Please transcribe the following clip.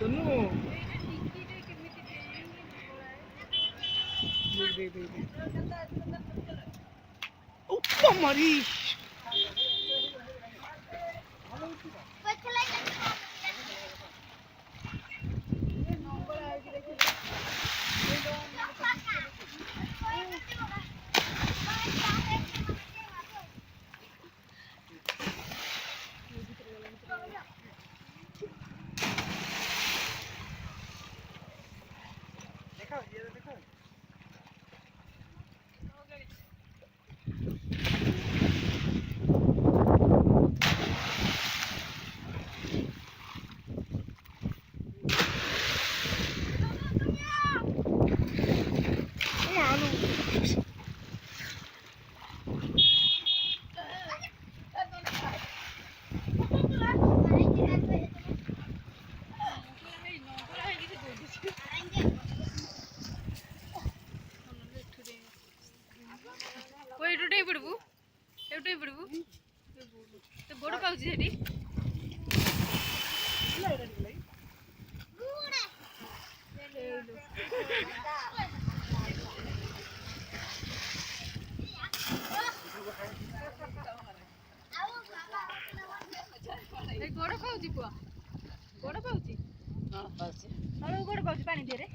सोनू दे दे दे ऊपर मारी देखो ये देखो ଏଇଠୁ ପଡ଼ିବୁ ଏଇଠୁ ପଡ଼ିବୁ ତ ଗୋଡ଼ ପାଉଛି ସେଠି ଗୋଡ଼ ପାଉଛି ପୁଅ ଗୋଡ଼ ପାଉଛି ଗୋଡ଼ ପାଉଛି ପାଣି ଦେହରେ